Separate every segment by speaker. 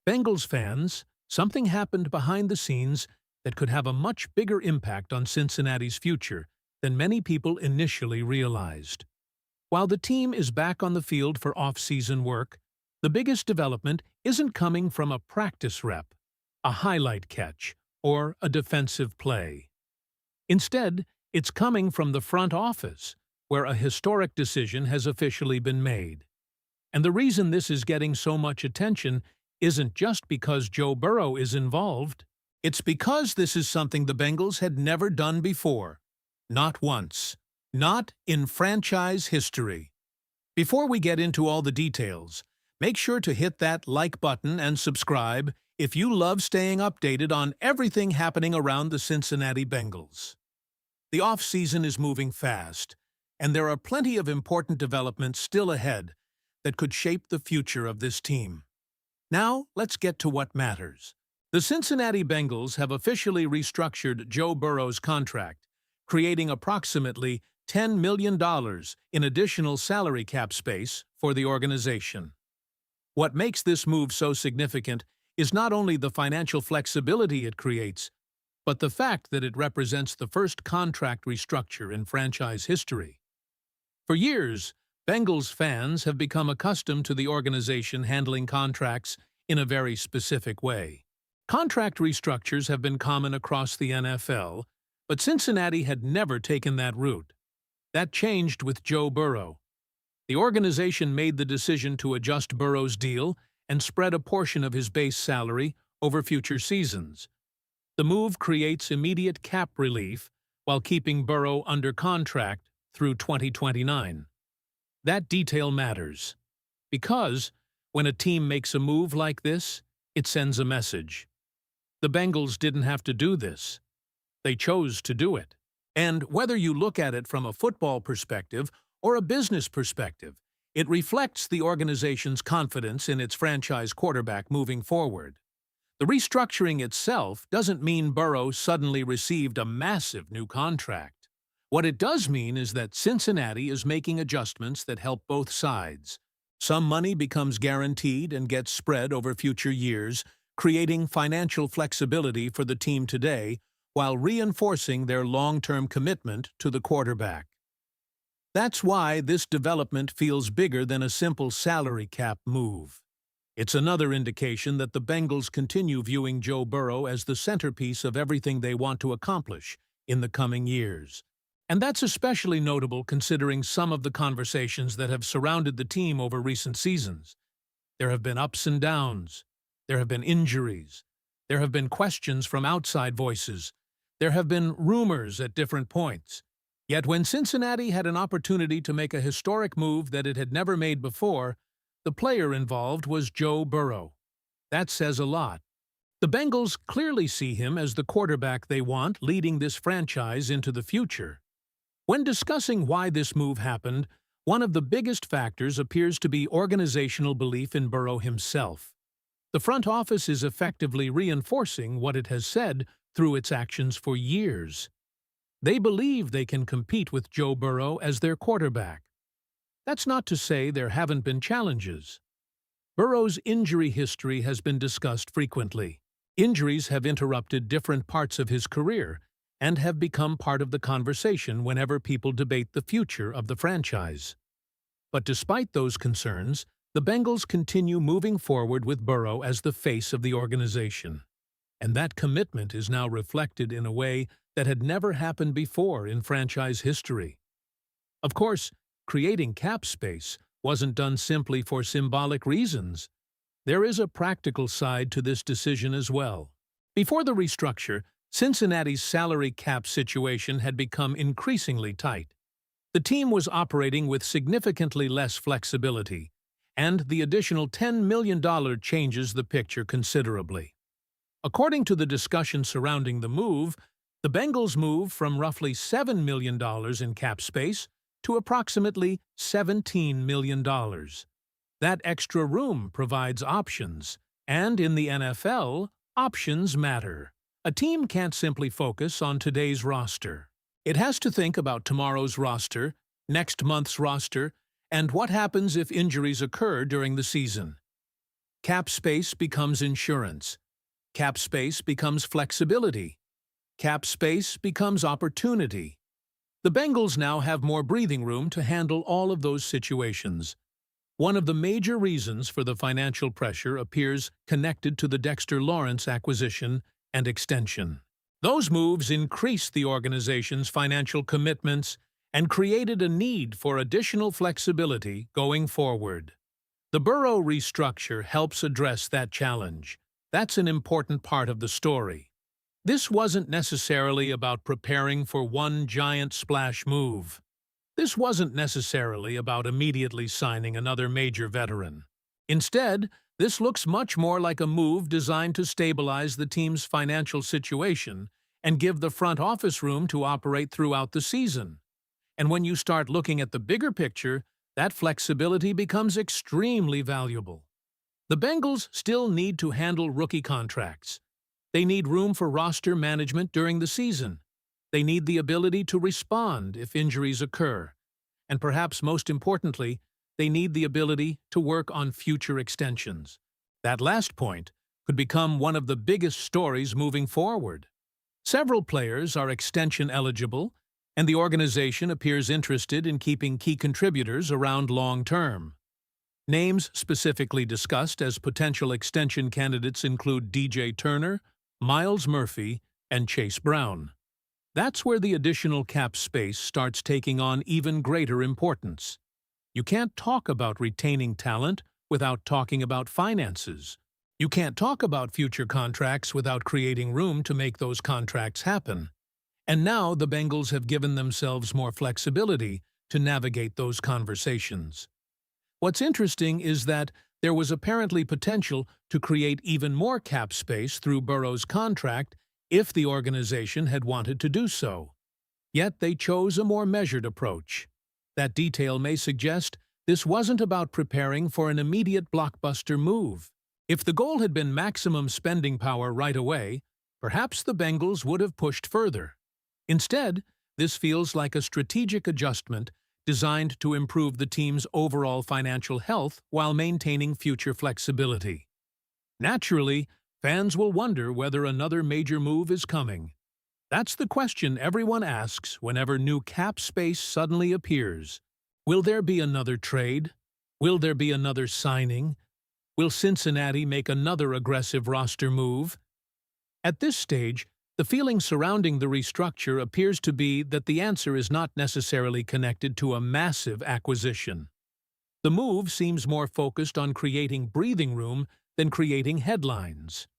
Speaker 1: Bengals fans, something happened behind the scenes that could have a much bigger impact on Cincinnati's future than many people initially realized. While the team is back on the field for off-season work, the biggest development isn't coming from a practice rep, a highlight catch, or a defensive play. Instead, it's coming from the front office, where a historic decision has officially been made. And the reason this is getting so much attention isn't just because Joe Burrow is involved. It's because this is something the Bengals had never done before. Not once. Not in franchise history. Before we get into all the details, make sure to hit that like button and subscribe if you love staying updated on everything happening around the Cincinnati Bengals. The off-season is moving fast, and there are plenty of important developments still ahead that could shape the future of this team. Now, let's get to what matters. The Cincinnati Bengals have officially restructured Joe Burrow's contract, creating approximately $10 million in additional salary cap space for the organization. What makes this move so significant is not only the financial flexibility it creates, but the fact that it represents the first contract restructure in franchise history. For years, Bengals fans have become accustomed to the organization handling contracts in a very specific way. Contract restructures have been common across the NFL, but Cincinnati had never taken that route. That changed with Joe Burrow. The organization made the decision to adjust Burrow's deal and spread a portion of his base salary over future seasons. The move creates immediate cap relief while keeping Burrow under contract through 2029. That detail matters, because when a team makes a move like this, it sends a message. The Bengals didn't have to do this. They chose to do it. And whether you look at it from a football perspective or a business perspective, it reflects the organization's confidence in its franchise quarterback moving forward. The restructuring itself doesn't mean Burrow suddenly received a massive new contract. What it does mean is that Cincinnati is making adjustments that help both sides. Some money becomes guaranteed and gets spread over future years, creating financial flexibility for the team today while reinforcing their long-term commitment to the quarterback. That's why this development feels bigger than a simple salary cap move. It's another indication that the Bengals continue viewing Joe Burrow as the centerpiece of everything they want to accomplish in the coming years. And that's especially notable considering some of the conversations that have surrounded the team over recent seasons. There have been ups and downs. There have been injuries. There have been questions from outside voices. There have been rumors at different points. Yet when Cincinnati had an opportunity to make a historic move that it had never made before, the player involved was Joe Burrow. That says a lot. The Bengals clearly see him as the quarterback they want leading this franchise into the future. When discussing why this move happened, one of the biggest factors appears to be organizational belief in Burrow himself. The front office is effectively reinforcing what it has said through its actions for years. They believe they can compete with Joe Burrow as their quarterback. That's not to say there haven't been challenges. Burrow's injury history has been discussed frequently. Injuries have interrupted different parts of his career and have become part of the conversation whenever people debate the future of the franchise. But despite those concerns, the Bengals continue moving forward with Burrow as the face of the organization. And that commitment is now reflected in a way that had never happened before in franchise history. Of course, creating cap space wasn't done simply for symbolic reasons. There is a practical side to this decision as well. Before the restructure, Cincinnati's salary cap situation had become increasingly tight. The team was operating with significantly less flexibility, and the additional $10 million changes the picture considerably. According to the discussion surrounding the move, the Bengals move from roughly $7 million in cap space to approximately $17 million. That extra room provides options, and in the NFL, options matter. A team can't simply focus on today's roster. It has to think about tomorrow's roster, next month's roster, and what happens if injuries occur during the season. Cap space becomes insurance. Cap space becomes flexibility. Cap space becomes opportunity. The Bengals now have more breathing room to handle all of those situations. One of the major reasons for the financial pressure appears connected to the Dexter Lawrence acquisition and extension. Those moves increased the organization's financial commitments and created a need for additional flexibility going forward. The Burrow restructure helps address that challenge. That's an important part of the story. This wasn't necessarily about preparing for one giant splash move. This wasn't necessarily about immediately signing another major veteran. Instead, this looks much more like a move designed to stabilize the team's financial situation and give the front office room to operate throughout the season. And when you start looking at the bigger picture, that flexibility becomes extremely valuable. The Bengals still need to handle rookie contracts. They need room for roster management during the season. They need the ability to respond if injuries occur. And perhaps most importantly, they need the ability to work on future extensions. That last point could become one of the biggest stories moving forward. Several players are extension eligible, and the organization appears interested in keeping key contributors around long-term. Names specifically discussed as potential extension candidates include DJ Turner, Miles Murphy, and Chase Brown. That's where the additional cap space starts taking on even greater importance. You can't talk about retaining talent without talking about finances. You can't talk about future contracts without creating room to make those contracts happen. And now the Bengals have given themselves more flexibility to navigate those conversations. What's interesting is that there was apparently potential to create even more cap space through Burrow's contract if the organization had wanted to do so. Yet they chose a more measured approach. That detail may suggest this wasn't about preparing for an immediate blockbuster move. If the goal had been maximum spending power right away, perhaps the Bengals would have pushed further. Instead, this feels like a strategic adjustment designed to improve the team's overall financial health while maintaining future flexibility. Naturally, fans will wonder whether another major move is coming. That's the question everyone asks whenever new cap space suddenly appears. Will there be another trade? Will there be another signing? Will Cincinnati make another aggressive roster move? At this stage, the feeling surrounding the restructure appears to be that the answer is not necessarily connected to a massive acquisition. The move seems more focused on creating breathing room than creating headlines.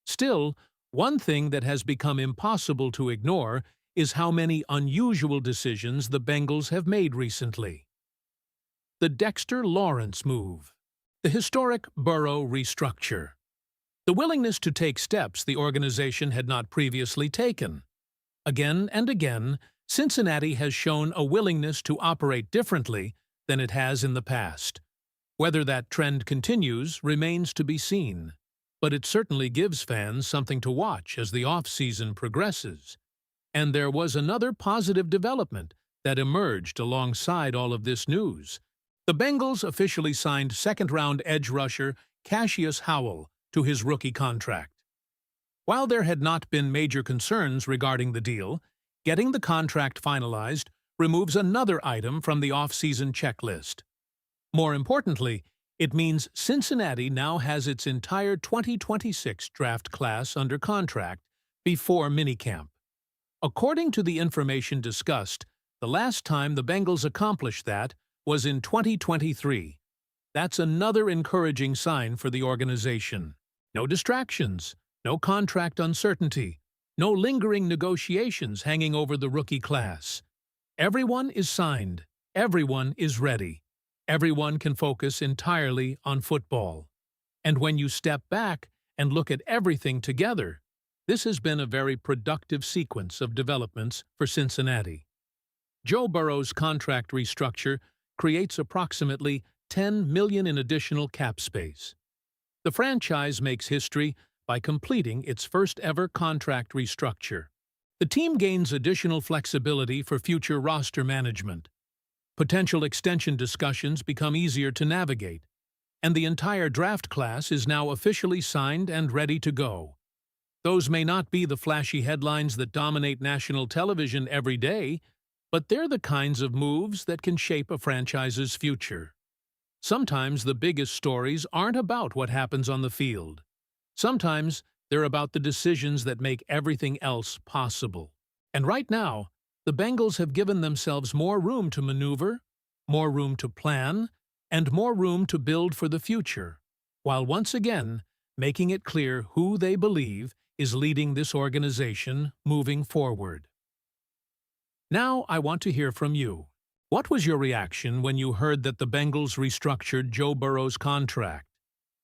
Speaker 1: Still, one thing that has become impossible to ignore is how many unusual decisions the Bengals have made recently. The Dexter Lawrence move. The historic Burrow restructure. The willingness to take steps the organization had not previously taken. Again and again, Cincinnati has shown a willingness to operate differently than it has in the past. Whether that trend continues remains to be seen, but it certainly gives fans something to watch as the off-season progresses. And there was another positive development that emerged alongside all of this news. The Bengals officially signed second-round edge rusher Cassius Howell to his rookie contract. While there had not been major concerns regarding the deal, getting the contract finalized removes another item from the off-season checklist. More importantly, it means Cincinnati now has its entire 2026 draft class under contract before minicamp. According to the information discussed, the last time the Bengals accomplished that was in 2023. That's another encouraging sign for the organization. No distractions, no contract uncertainty, no lingering negotiations hanging over the rookie class. Everyone is signed. Everyone is ready. Everyone can focus entirely on football. And when you step back and look at everything together, this has been a very productive sequence of developments for Cincinnati. Joe Burrow's contract restructure creates approximately $10 million in additional cap space. The franchise makes history by completing its first-ever contract restructure. The team gains additional flexibility for future roster management. Potential extension discussions become easier to navigate, and the entire draft class is now officially signed and ready to go. Those may not be the flashy headlines that dominate national television every day, but they're the kinds of moves that can shape a franchise's future. Sometimes the biggest stories aren't about what happens on the field. Sometimes they're about the decisions that make everything else possible. And right now, the Bengals have given themselves more room to maneuver, more room to plan, and more room to build for the future, while once again making it clear who they believe is leading this organization moving forward. Now I want to hear from you. What was your reaction when you heard that the Bengals restructured Joe Burrow's contract?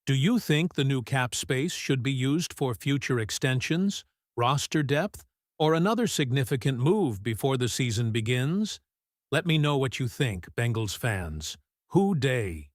Speaker 1: Do you think the new cap space should be used for future extensions, roster depth, or another significant move before the season begins? Let me know what you think, Bengals fans. Who dey?